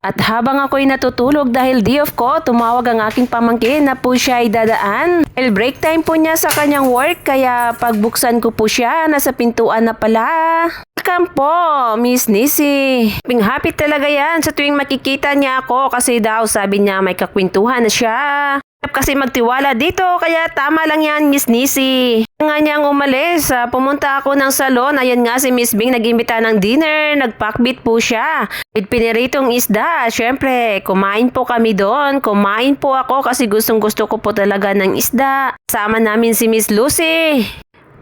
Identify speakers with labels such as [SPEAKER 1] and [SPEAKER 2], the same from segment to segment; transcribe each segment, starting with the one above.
[SPEAKER 1] At habang ako'y natutulog dahil day off ko, tumawag ang aking pamangkin na po siya ay dadaan. Dahil break time po niya sa kanyang work, kaya pagbuksan ko po siya, nasa pintuan na pala. Welcome po, Miss Nisi. Happy talaga yan sa tuwing makikita niya ako kasi daw sabi niya may kakwentuhan na siya. Kasi magtiwala dito, kaya tama lang yan, Miss Nisi. Nga niyang umalis, pumunta ako ng salon, ayan nga si Miss Bing nag-imbita ng dinner, nagpakbit po siya. With piniritong isda, syempre, kumain po kami doon, kumain po ako kasi gustong gusto ko po talaga ng isda. Sama namin si Miss Lucy.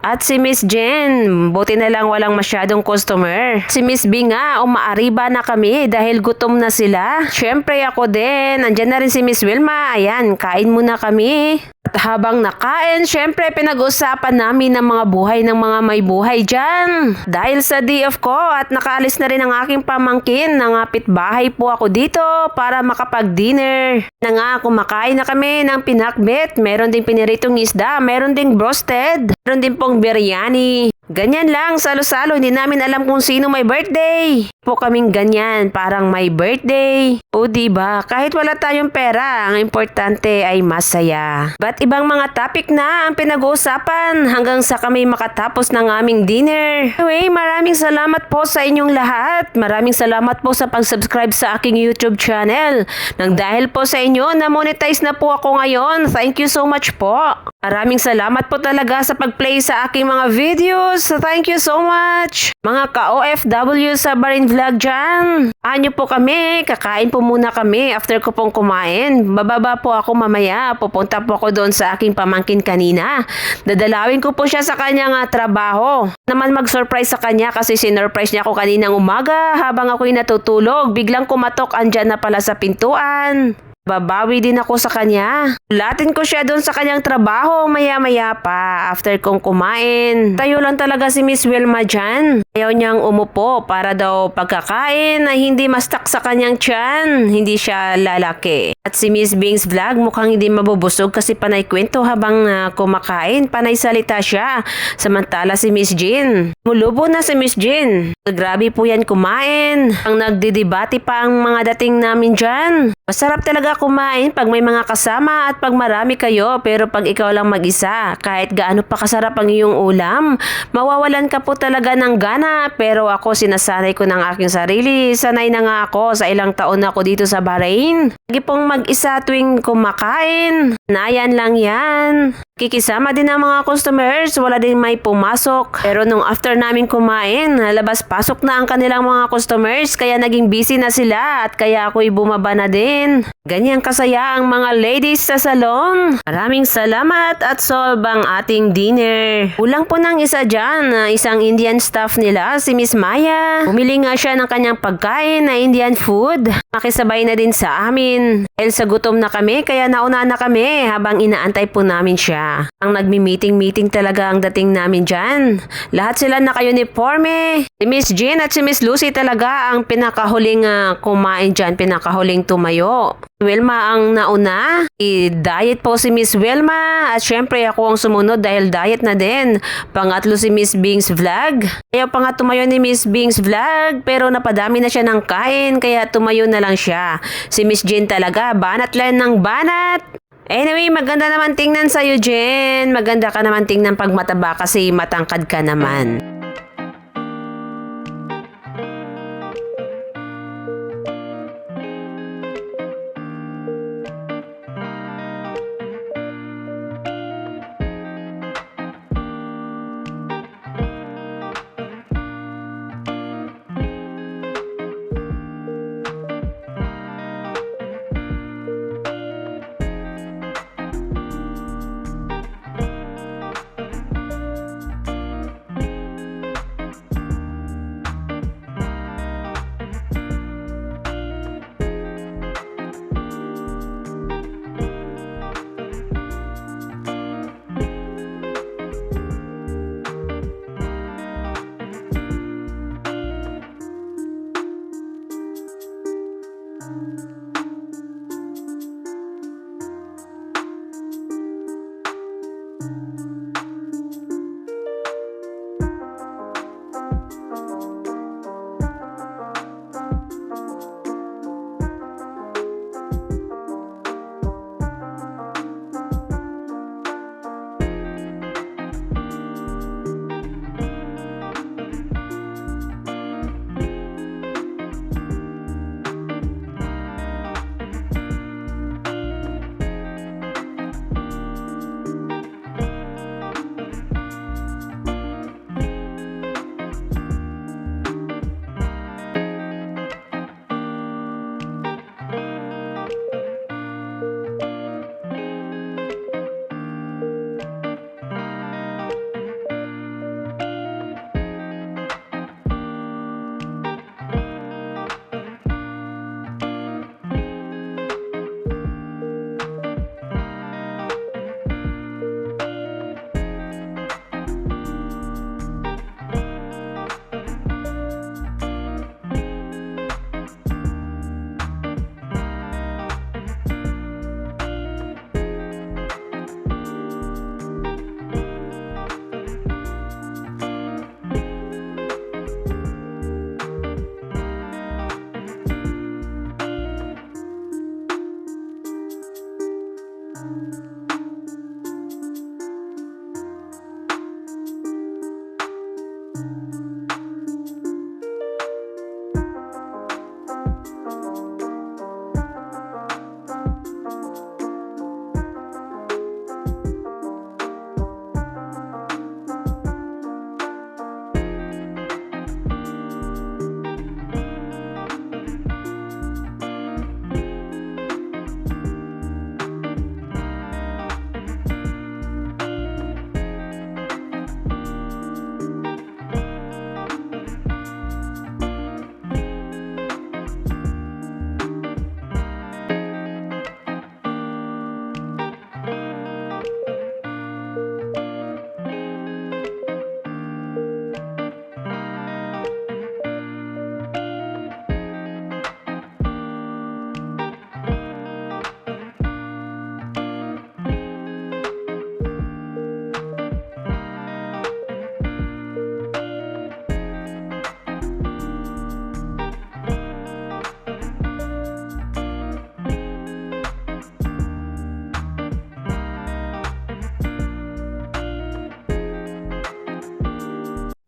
[SPEAKER 1] At si Miss Jen, buti na lang walang masyadong customer. Si Miss B nga, umaariba na kami dahil gutom na sila. Syempre ako din, andyan na rin si Miss Wilma. Ayan, kain muna kami. At habang nakain, syempre pinag-usapan namin ng mga buhay ng mga may buhay dyan. Dahil sa day off ko at nakaalis na rin ang aking pamangkin, nangapit bahay po ako dito para makapag-dinner. Na nga, kumakain na kami ng pinakbet, meron ding piniritong isda, meron ding roasted, meron din pong biryani. Ganyan lang, salo-salo, hindi namin alam kung sino may birthday. Po kaming ganyan, parang may birthday. O diba, kahit wala tayong pera, ang importante ay masaya. But ibang mga topic na ang pinag-uusapan hanggang sa kami makatapos ng aming dinner. Anyway, maraming salamat po sa inyong lahat. Maraming salamat po sa pag-subscribe sa aking YouTube channel. Nang dahil po sa inyo, na-monetize na po ako ngayon. Thank you so much po. Maraming salamat po talaga sa pag-play sa aking mga videos. Thank you so much. Mga ka-OFW sa Barin Vlog dyan. Anyo po kami, kakain po muna kami after ko pong kumain. Bababa po ako mamaya, pupunta po ako doon sa aking pamangkin kanina. Dadalawin ko po siya sa kanyang trabaho. Naman mag-surprise sa kanya kasi sinurprise niya ako kaninang umaga habang ako'y natutulog. Biglang kumatok, andyan na pala sa pintuan. Babawi din ako sa kanya. Latin ko siya doon sa kanyang trabaho maya-maya pa after kong kumain. Tayo lang talaga si Miss Wilma dyan. Ayaw niyang umupo para daw pagkakain na hindi mastak sa kanyang tiyan. Hindi siya lalaki. At si Miss Bing's Vlog mukhang hindi mabubusog kasi panay kwento habang kumakain. Panay salita siya. Samantala si Miss Jean. Mulubo na si Miss Jean. Grabe po yan kumain. Ang nagdidebate pa ang mga dating namin dyan. Masarap talaga kumain pag may mga kasama at pag marami kayo, pero pag ikaw lang mag-isa, kahit gaano pa kasarap ang iyong ulam, mawawalan ka po talaga ng gana. Pero ako sinasanay ko ng aking sarili. Sanay na nga ako sa ilang taon na ako dito sa Bahrain. Lagi pong mag-isa tuwing kumakain. Nayan lang yan. Kikisama din ang mga customers, wala din may pumasok. Pero nung after namin kumain, labas-pasok na ang kanilang mga customers, kaya naging busy na sila at kaya ako'y bumaba na din. Ganyan kasaya ang mga ladies sa salon. Maraming salamat at solve ang ating dinner. Kulang po ng isa dyan, isang Indian staff nila, si Miss Maya. Bumili nga siya ng kanyang pagkain na Indian food. Makisabay na din sa amin. Dahil sa gutom na kami, kaya nauna na kami habang inaantay po namin siya. Ang nagmi-meeting talaga ang dating namin dyan. Lahat sila naka-uniforme. Si Miss Jean at si Miss Lucy talaga ang pinakahuling kumain dyan, pinakahuling tumayo. Wilma ang nauna. I-diet po si Miss Wilma at syempre ako ang sumunod dahil diet na din. Pangatlo si Miss Bing's Vlog. Ayaw pa nga tumayo ni Miss Bing's Vlog pero napadami na siya ng kain kaya tumayo na lang siya. Si Miss Jean talaga, banat lang ng banat. Anyway, maganda naman tingnan sa'yo, Jen. Maganda ka naman tingnan pag mataba kasi matangkad ka naman.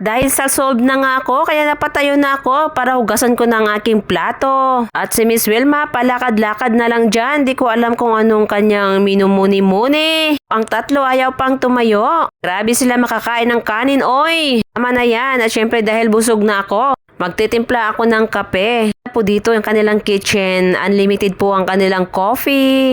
[SPEAKER 1] Dahil sa solve na nga ako, kaya napatayo na ako para hugasan ko ng aking plato. At si Miss Wilma, palakad-lakad na lang dyan. Di ko alam kung anong kanyang minumuni-muni. Ang tatlo ayaw pang tumayo. Grabe sila makakain ng kanin, oy. Tama na yan. At syempre dahil busog na ako, magtitimpla ako ng kape. Po dito yung kanilang kitchen. Unlimited po ang kanilang coffee.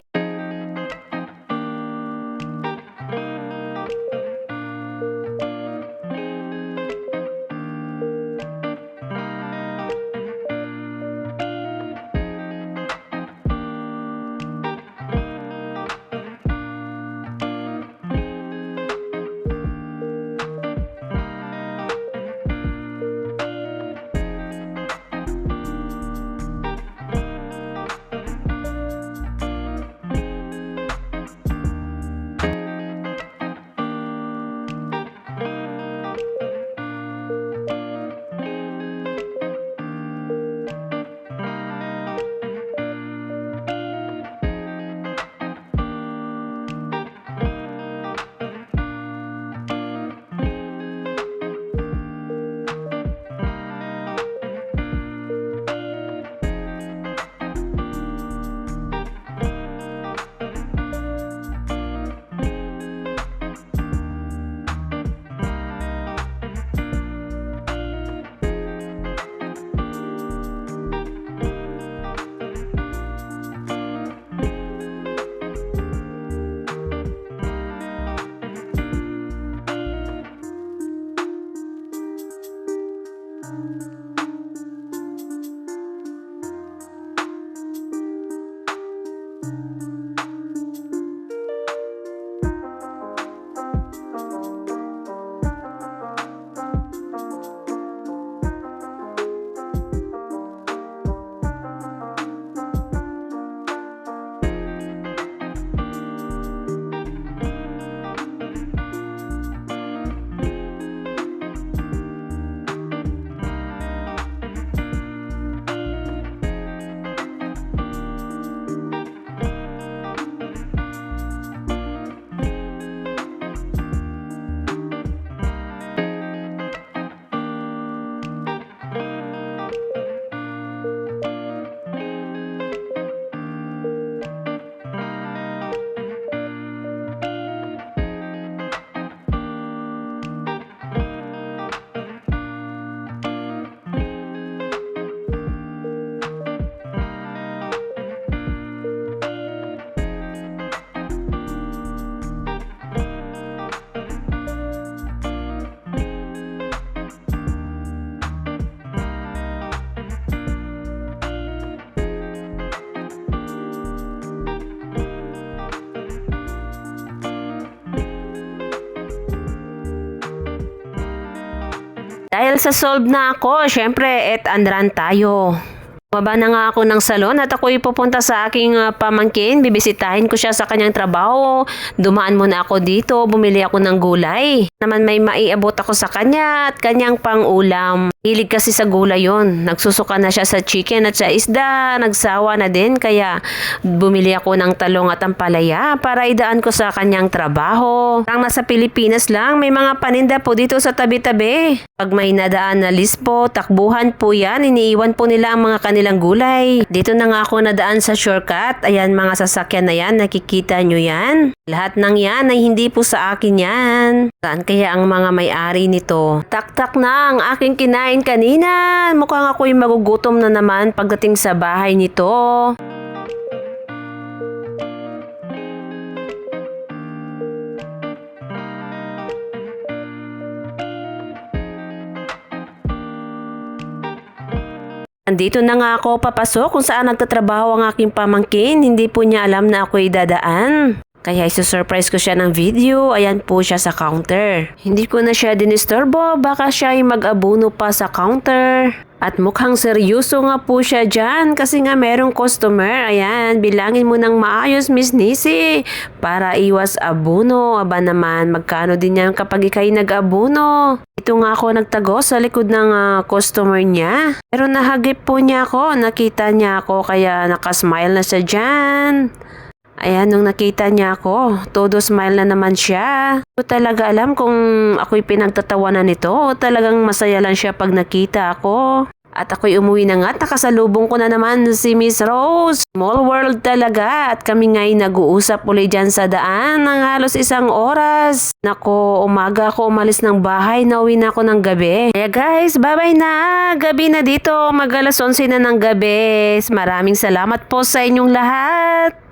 [SPEAKER 1] Dahil sa solve na ako, syempre, andran tayo. Baba na nga ako ng salon at ako'y pupunta sa aking pamangkin. Bibisitahin ko siya sa kanyang trabaho. Dumaan muna ako dito, bumili ako ng gulay. Naman may maiabot ako sa kanya at kanyang pang-ulam. Hilig kasi sa gulay yon. Nagsusuka na siya sa chicken at sa isda. Nagsawa na din kaya bumili ako ng talong at ampalaya para idaan ko sa kanyang trabaho. Ang nasa Pilipinas lang, may mga paninda po dito sa tabi-tabi. Pag may nadaan na lispo, takbuhan po yan. Iniiwan po nila ang mga kanilang gulay. Dito na nga ako nadaan sa shortcut. Ayan mga sasakyan na yan, nakikita nyo yan. Lahat ng yan ay hindi po sa akin yan. Saan kaya ang mga may-ari nito? Taktak na ang aking kinain kanina. Mukhang ako'y magugutom na naman pagdating sa bahay nito. Andito na nga ako papasok kung saan nagtatrabaho ang aking pamangkin. Hindi po niya alam na ako'y dadaan. Kaya isusurprise ko siya ng video. Ayan po siya sa counter. Hindi ko na siya dinisturbo. Baka siya ay mag-abuno pa sa counter. At mukhang seryoso nga po siya dyan kasi nga merong customer. Ayan, bilangin mo ng maayos, Miss Nisi, para iwas abuno. Aba naman, magkano din yan kapag ikay nag-abuno? Ito nga ako nagtago sa likod ng customer niya. Pero nahagip po niya ako, nakita niya ako kaya nakasmile na siya dyan. Ayan, nung nakita niya ako, todo smile na naman siya. Hindi ko talaga alam kung ako'y pinagtatawanan nito o talagang masaya lang siya pag nakita ako. At ako'y umuwi na nga at nakasalubong ko na naman si Miss Rose. Small world talaga at kami nga'y nag-uusap ulit dyan sa daan ng halos 1 oras. Nako, umaga ako umalis ng bahay, nauwi na ako ng gabi. Kaya guys, bye-bye na. Gabi na dito, mag-alas 11 na ng gabi. Maraming salamat po sa inyong lahat.